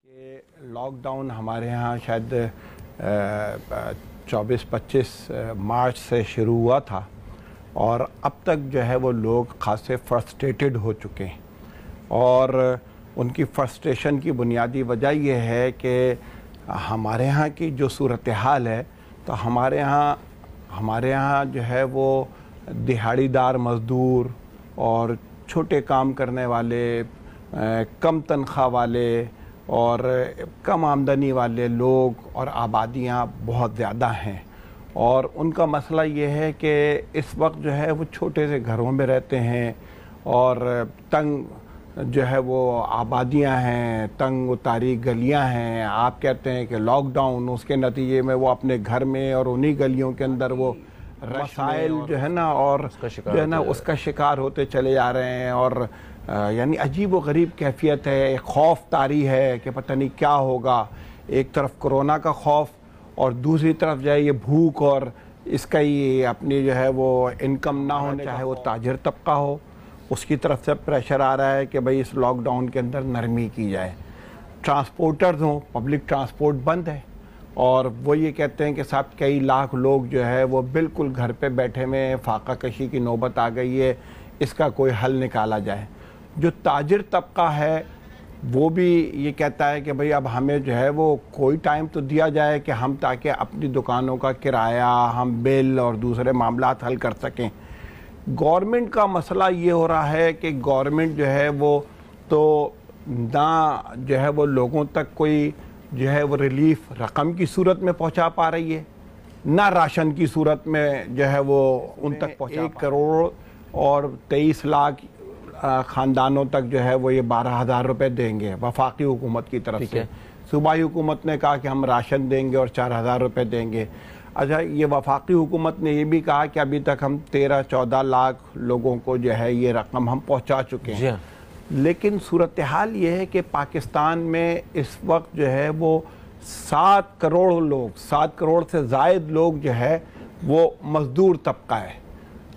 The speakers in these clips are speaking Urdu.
کہ لاک ڈاؤن ہمارے ہاں شاید 24-25 مارچ سے شروع ہوا تھا اور اب تک جو ہے وہ لوگ خاصے فرسٹریٹڈ ہو چکے ہیں، اور ان کی فرسٹریشن کی بنیادی وجہ یہ ہے کہ ہمارے ہاں کی جو صورتحال ہے، تو ہمارے ہاں جو ہے وہ دہاڑی دار مزدور اور چھوٹے کام کرنے والے، کم تنخواہ والے اور کم آمدنی والے لوگ اور آبادیاں بہت زیادہ ہیں، اور ان کا مسئلہ یہ ہے کہ اس وقت جو ہے وہ چھوٹے سے گھروں میں رہتے ہیں اور تنگ جو ہے وہ آبادیاں ہیں، تنگ و تاریک گلیاں ہیں۔ آپ کہتے ہیں کہ لاک ڈاؤن، اس کے نتیجے میں وہ اپنے گھر میں اور انہی گلیوں کے اندر وہ رسائل جو ہے نا اور جو ہے نا اس کا شکار ہوتے چلے جا رہے ہیں، اور یعنی عجیب و غریب کیفیت ہے، ایک خوف طاری ہے کہ پتہ نہیں کیا ہوگا۔ ایک طرف کرونا کا خوف اور دوسری طرف جو ہے یہ بھوک اور اس کا یہ اپنی جو ہے وہ انکم نہ ہونے، چاہے وہ تاجر طبقہ ہو، اس کی طرف سے پریشر آ رہا ہے کہ بھئی اس لاک ڈاؤن کے اندر نرمی کی جائے۔ ٹرانسپورٹرز ہوں، پبلک ٹرانسپورٹ بند ہے اور وہ یہ کہتے ہیں کہ صاحب کئی لاکھ لوگ جو ہے وہ بالکل گھر پہ بیٹھے میں، فاقہ کشی کی نوبت آ گئی ہے، اس کا کوئی حل نکالا جائے۔ جو تاجر طبقہ ہے وہ بھی یہ کہتا ہے کہ بھئی اب ہمیں جو ہے وہ کوئی ٹائم تو دیا جائے کہ ہم تاکہ اپنی دکانوں کا کرایہ، ہم بل اور دوسرے معاملات حل کر سکیں۔ گورنمنٹ کا مسئلہ یہ ہو رہا ہے کہ گورنمنٹ جو ہے وہ تو نہ جو ہے وہ لوگوں تک کوئی جو ہے وہ ریلیف رقم کی صورت میں پہنچا پا رہی ہے، نہ راشن کی صورت میں جو ہے وہ ان تک پہنچا 1 کروڑ اور 23 لاکھ خاندانوں تک جو ہے وہ یہ 12,000 روپے دیں گے وفاقی حکومت کی طرف سے۔ صوبائی حکومت نے کہا کہ ہم راشن دیں گے اور 4,000 روپے دیں گے۔ اچھا، یہ وفاقی حکومت نے یہ بھی کہا کہ ابھی تک ہم 13-14 لاکھ لوگوں کو جو ہے یہ رقم ہم پہنچا چکے ہیں۔ لیکن صورتحال یہ ہے کہ پاکستان میں اس وقت جو ہے وہ 7 کروڑ لوگ، 7 کروڑ سے زائد لوگ جو ہے وہ مزدور طبقہ ہے۔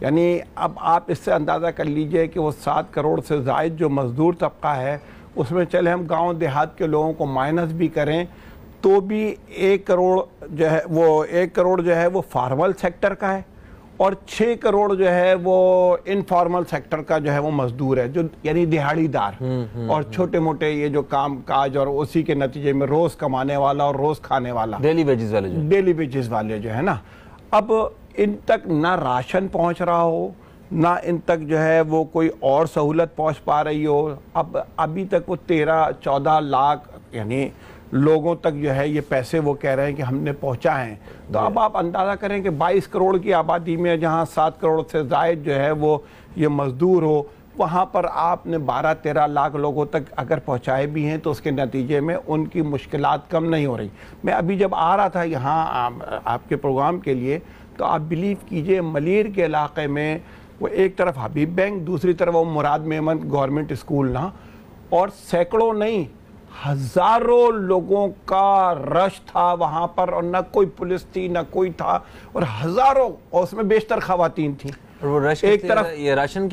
یعنی اب آپ اس سے اندازہ کر لیجئے کہ وہ 7 کروڑ سے زائد جو مزدور طبقہ ہے، اس میں چلے ہم گاؤں دیہات کے لوگوں کو مائنس بھی کریں تو بھی 1 کروڑ جو ہے وہ 1 کروڑ جو ہے وہ فارمل سیکٹر کا ہے اور 6 کروڑ جو ہے وہ انفارمل سیکٹر کا جو ہے وہ مزدور ہے، جو یعنی دہاڑی دار اور چھوٹے موٹے یہ جو کام کاج اور اسی کے نتیجے میں روز کمانے والا اور روز کھانے والا، ڈیلی ویجز والے جو ہے نا۔ اب ان تک نہ راشن پہنچ رہا ہو، نہ ان تک جو ہے وہ کوئی اور سہولت پہنچ پا رہی ہو۔ اب ابھی تک وہ 13-14 لاکھ یعنی لوگوں تک جو ہے یہ پیسے وہ کہہ رہے ہیں کہ ہم نے پہنچا ہیں۔ تو اب آپ اندازہ کریں کہ 22 کروڑ کی آبادی میں جہاں 7 کروڑ سے زائد جو ہے وہ یہ مزدور ہو، وہاں پر آپ نے 12-13 لاکھ لوگوں تک اگر پہنچائے بھی ہیں تو اس کے نتیجے میں ان کی مشکلات کم نہیں ہو رہی۔ میں ابھی جب آ رہا تھا یہاں آپ کے پروگرام کے لیے، تو آپ بلیو کیجئے ملیر کے علاقے میں وہ ایک طرف حبیب بینک، دوسری طرف وہ مراد میمن گورنمنٹ اسکول نا، اور سینکڑوں نہیں ہزاروں لوگوں کا رش تھا وہاں پر، اور نہ کوئی پولیس تھی نہ کوئی تھا، اور ہزاروں، اور اس میں بیشتر خواتین تھیں۔ ایک طرف راشن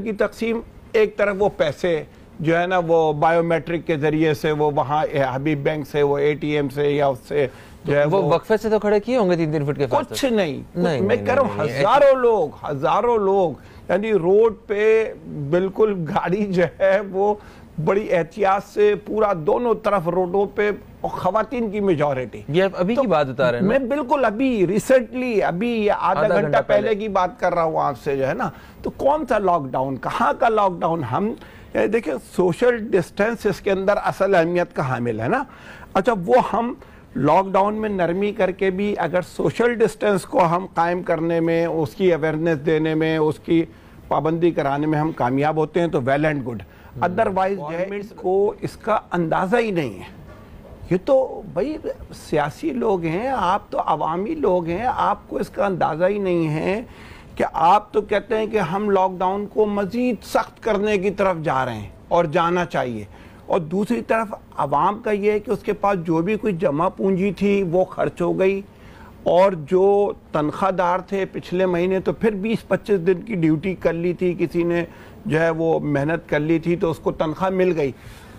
کی تقسیم، ایک طرف وہ پیسے جو ہے نا وہ بائیو میٹرک کے ذریعے سے وہ وہاں حبیب بینک سے وہ اے ٹی ایم سے یا اس سے جو ہے وہ وقفے سے تو کھڑے کیے ہوں گے 3 فٹ کے فاصلے، کچھ نہیں۔ میں کہہ رہا ہوں ہزاروں لوگ یعنی روڈ پہ بالکل گاڑی جو ہے وہ بڑی احتیاط سے پورا دونوں طرف روڈوں پہ، خواتین کی میجورٹی۔ یہ ابھی کی بات بتا رہے ہیں؟ میں بالکل ابھی ریسنٹلی ابھی آدھا گھنٹہ پہلے کی بات کر رہا ہوں آپ سے جو ہے نا۔ تو کون سا لاک ڈاؤن، کہاں کا لاک ڈاؤن؟ ہم دیکھیں سوشل ڈسٹینس اس کے اندر اصل اہمیت کا حامل ہے نا۔ اچھا، وہ ہم لاک ڈاؤن میں نرمی کر کے بھی اگر سوشل ڈسٹینس کو ہم قائم کرنے میں، اس کی اویئرنیس دینے میں، اس کی پابندی کرانے میں ہم کامیاب ہوتے ہیں تو well and good, otherwise government کو اس کا اندازہ ہی نہیں ہے۔ یہ تو بھائی سیاسی لوگ ہیں، آپ تو عوامی لوگ ہیں، آپ کو اس کا اندازہ ہی نہیں ہے کہ آپ تو کہتے ہیں کہ ہم لاک ڈاؤن کو مزید سخت کرنے کی طرف جا رہے ہیں اور جانا چاہیے، اور دوسری طرف عوام کا یہ ہے کہ اس کے پاس جو بھی کوئی جمع پونجی تھی وہ خرچ ہو گئی، اور جو تنخواہ دار تھے پچھلے مہینے تو پھر 20-25 دن کی ڈیوٹی کر لی تھی، کسی نے جو ہے وہ محنت کر لی تھی تو اس کو تنخواہ مل گئی۔